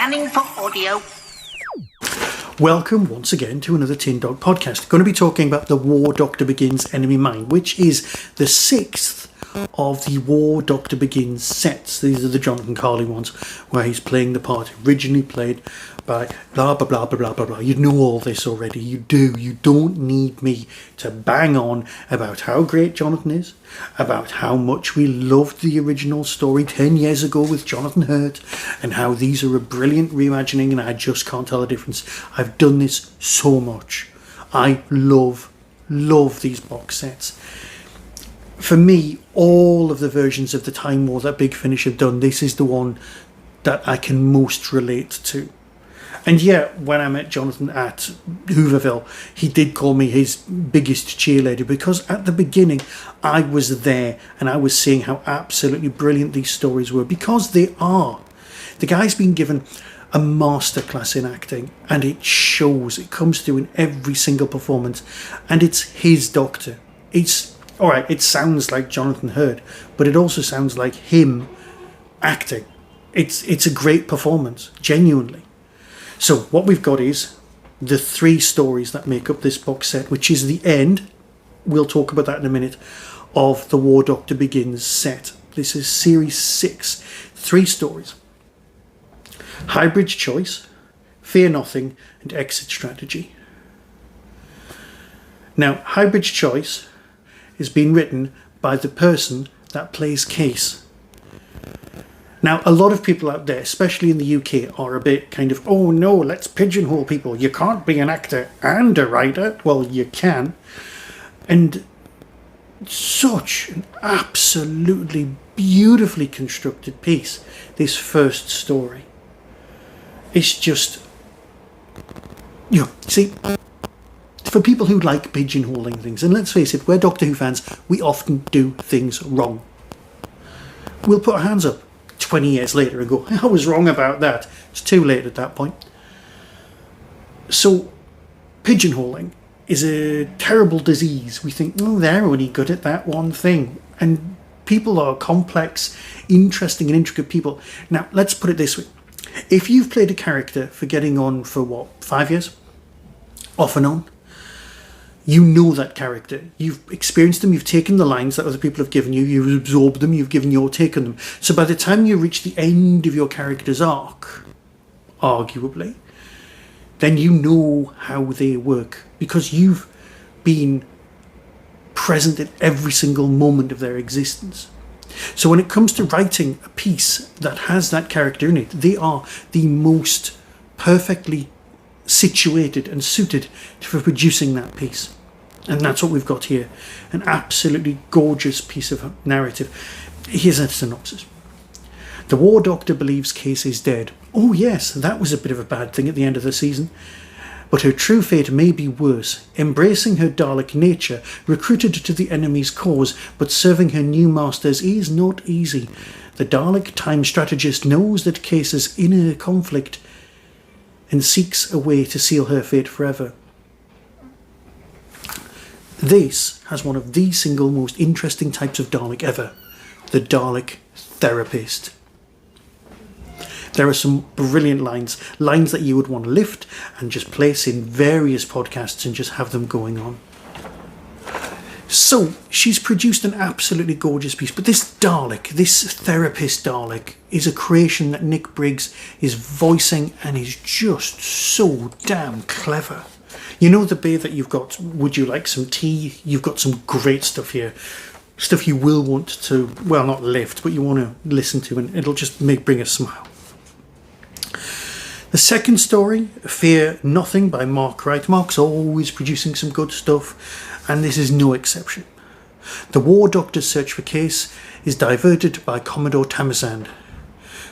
Scanning for audio. Welcome once again to another Tin Dog podcast. Going to be talking about The War Doctor Begins Enemy Mine, which is the sixth of the War Doctor Begins sets. These are the Jonathan Carley ones, where he's playing the part originally played by blah blah blah blah blah blah blah. You know all this already. You do. You don't need me to bang on about how great Jonathan is, about how much we loved the original story 10 years ago with Jonathan Hurt, and how these are a brilliant reimagining and I just can't tell the difference. I've done this so much. I love these box sets. For me, all of the versions of the Time War that Big Finish have done, this is the one that I can most relate to. And yeah, when I met Jonathan at Hooverville, he did call me his biggest cheerleader, because at the beginning I was there and I was seeing how absolutely brilliant these stories were, because they are. The guy's been given a masterclass in acting, and it shows. It comes through in every single performance, and it's his Doctor. It's alright, it sounds like Jonathan Hurt, but it also sounds like him acting. It's a great performance, genuinely. So what we've got is the three stories that make up this box set, which is the end, we'll talk about that in a minute, of the War Doctor Begins set. This is series 6, 3 stories. Hybrid's Choice, Fear Nothing, and Exit Strategy. Now, Hybrid's Choice has been written by the person that plays Case. Now, a lot of people out there, especially in the UK, are a bit kind of, oh no, let's pigeonhole people. You can't be an actor and a writer. Well, you can. And such an absolutely beautifully constructed piece, this first story. It's just, you know, see, for people who like pigeonholing things, and let's face it, we're Doctor Who fans, we often do things wrong. We'll put our hands up 20 years later and go, I was wrong about that. It's too late at that point. So pigeonholing is a terrible disease. We think, oh, they're only good at that one thing. And people are complex, interesting and intricate people. Now, let's put it this way. If you've played a character for getting on for 5 years, off and on, you know that character. You've experienced them, you've taken the lines that other people have given you, you've absorbed them, you've given your take on them. So by the time you reach the end of your character's arc, arguably, then you know how they work, because you've been present at every single moment of their existence. So when it comes to writing a piece that has that character in it, they are the most perfectly situated and suited for producing that piece. And that's what we've got here. An absolutely gorgeous piece of narrative. Here's a synopsis. The War Doctor believes Case is dead. Oh yes, that was a bit of a bad thing at the end of the season. But her true fate may be worse. Embracing her Dalek nature, recruited to the enemy's cause, but serving her new masters is not easy. The Dalek Time Strategist knows that Case's inner conflict and seeks a way to seal her fate forever. This has one of the single most interesting types of Dalek ever, the Dalek Therapist. There are some brilliant lines that you would want to lift and just place in various podcasts and just have them going on. So, she's produced an absolutely gorgeous piece, but this Dalek, this therapist Dalek, is a creation that Nick Briggs is voicing and is just so damn clever. You know the bit that you've got, would you like some tea? You've got some great stuff here. Stuff you will want to, well, not lift, but you want to listen to, and it'll just bring a smile. The second story, Fear Nothing by Mark Wright. Mark's always producing some good stuff, and this is no exception. The War Doctor's search for Case is diverted by Commodore Tamasan.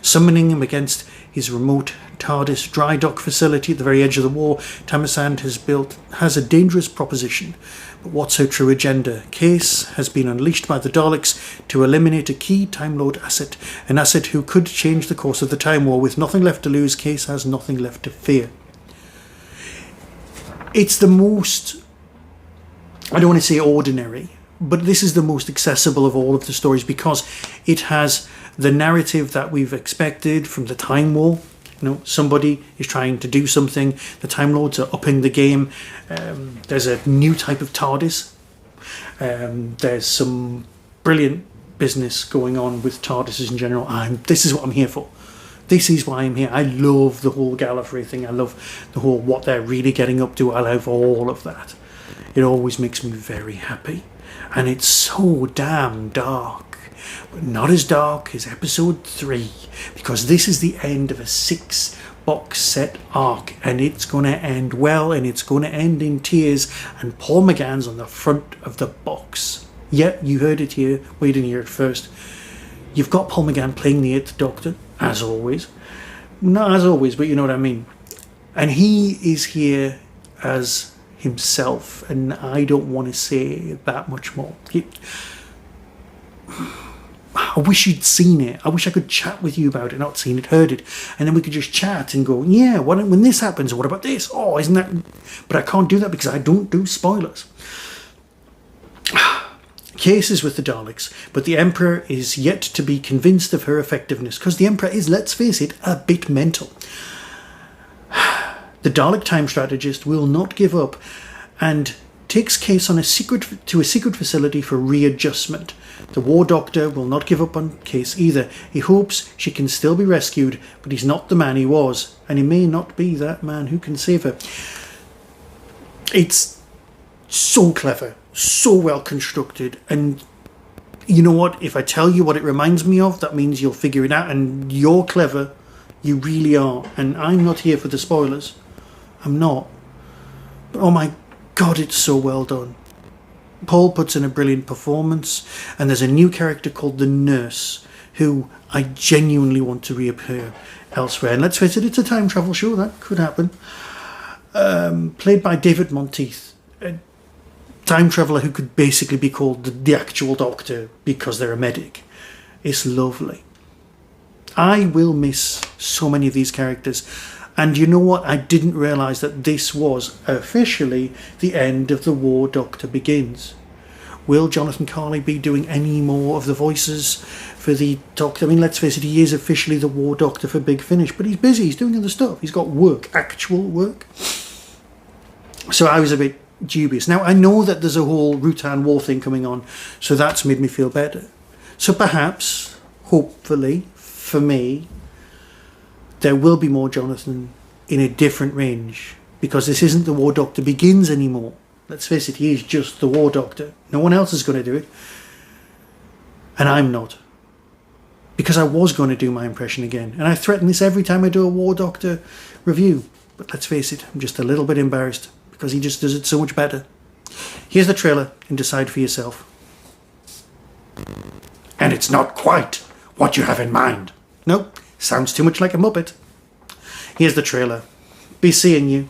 Summoning him against his remote TARDIS drydock facility at the very edge of the war, Tamasan has a dangerous proposition. But what's her true agenda? Case has been unleashed by the Daleks to eliminate a key Time Lord asset, an asset who could change the course of the Time War. With nothing left to lose, Case has nothing left to fear. It's the most, I don't want to say ordinary, but this is the most accessible of all of the stories, because it has the narrative that we've expected from the Time War. Somebody is trying to do something. The Time Lords are upping the game. There's a new type of TARDIS. There's some brilliant business going on with TARDISes in general. This is what I'm here for. This is why I'm here. I love the whole Gallifrey thing. I love the whole what they're really getting up to. I love all of that. It always makes me very happy. And it's so damn dark. But not as dark as episode 3, because this is the end of a 6-box set arc, and it's going to end well, and it's going to end in tears, and Paul McGann's on the front of the box. Yeah, you heard it here. Well, you didn't hear it first. You've got Paul McGann playing the 8th Doctor, as always. Not as always, but you know what I mean. And he is here as himself, and I don't want to say that much more. I wish you'd seen it. I wish I could chat with you about it, not seen it, heard it, and then we could just chat and go, yeah, when this happens, what about this? Oh, isn't that... But I can't do that because I don't do spoilers. Cases with the Daleks, but the Emperor is yet to be convinced of her effectiveness, because the Emperor is, let's face it, a bit mental. The Dalek Time Strategist will not give up and takes Case on a secret facility for readjustment. The War Doctor will not give up on Case either. He hopes she can still be rescued, but he's not the man he was, and he may not be that man who can save her. It's so clever, so well constructed, and you know what? If I tell you what it reminds me of, that means you'll figure it out, and you're clever. You really are, and I'm not here for the spoilers. I'm not. But oh my God, it's so well done. Paul puts in a brilliant performance, and there's a new character called the Nurse, who I genuinely want to reappear elsewhere. And let's face it, it's a time travel show, that could happen. Played by David Monteith, a time traveller who could basically be called the actual Doctor because they're a medic. It's lovely. I will miss so many of these characters. And you know what? I didn't realise that this was officially the end of The War Doctor Begins. Will Jonathan Carley be doing any more of the voices for the Doctor? I mean, let's face it, he is officially the War Doctor for Big Finish, but he's busy, he's doing other stuff. He's got work, actual work. So I was a bit dubious. Now, I know that there's a whole Rutan War thing coming on, so that's made me feel better. So perhaps, hopefully, for me, there will be more Jonathan in a different range, because this isn't the War Doctor Begins anymore. Let's face it, he is just the War Doctor. No one else is going to do it. And I'm not. Because I was going to do my impression again. And I threaten this every time I do a War Doctor review. But let's face it, I'm just a little bit embarrassed, because he just does it so much better. Here's the trailer, and decide for yourself. And it's not quite what you have in mind. Nope. Sounds too much like a Muppet. Here's the trailer. Be seeing you.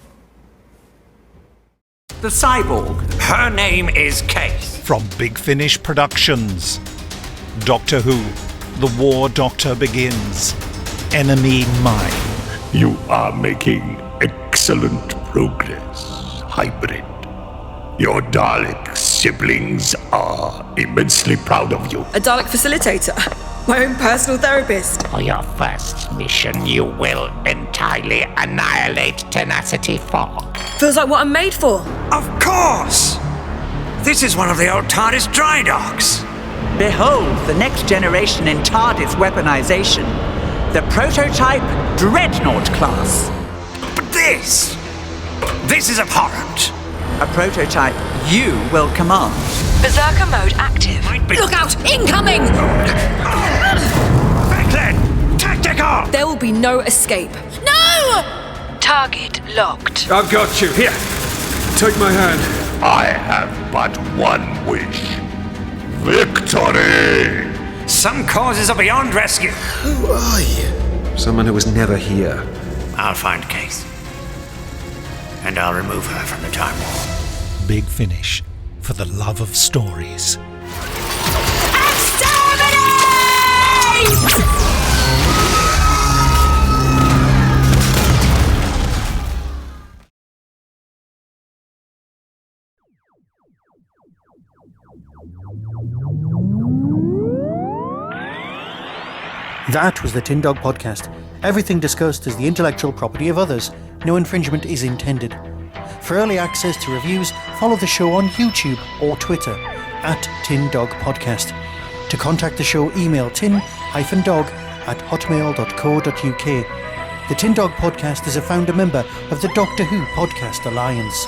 The cyborg. Her name is Case. From Big Finish Productions. Doctor Who. The War Doctor Begins. Enemy Mine. You are making excellent progress, Hybrid. Your Dalek siblings are immensely proud of you. A Dalek facilitator. My own personal therapist. For your first mission, you will entirely annihilate Tenacity 4. Feels like what I'm made for. Of course! This is one of the old TARDIS drydocks. Behold the next generation in TARDIS weaponization. The prototype Dreadnought class. But this is abhorrent. A prototype you will command. Berserker mode active. Look out! Incoming! Back then! Tactical! There will be no escape. No! Target locked. I've got you. Here, take my hand. I have but one wish. Victory! Some causes are beyond rescue. Who are you? Someone who was never here. I'll find Case. And I'll remove her from the Time War. Big Finish. For the love of stories. That was the Tin Dog Podcast. Everything discussed is the intellectual property of others. No infringement is intended. For early access to reviews, follow the show on YouTube or Twitter @TinDogPodcast. To contact the show, email tin-dog@hotmail.co.uk. The Tin Dog Podcast is a founder member of the Doctor Who Podcast Alliance.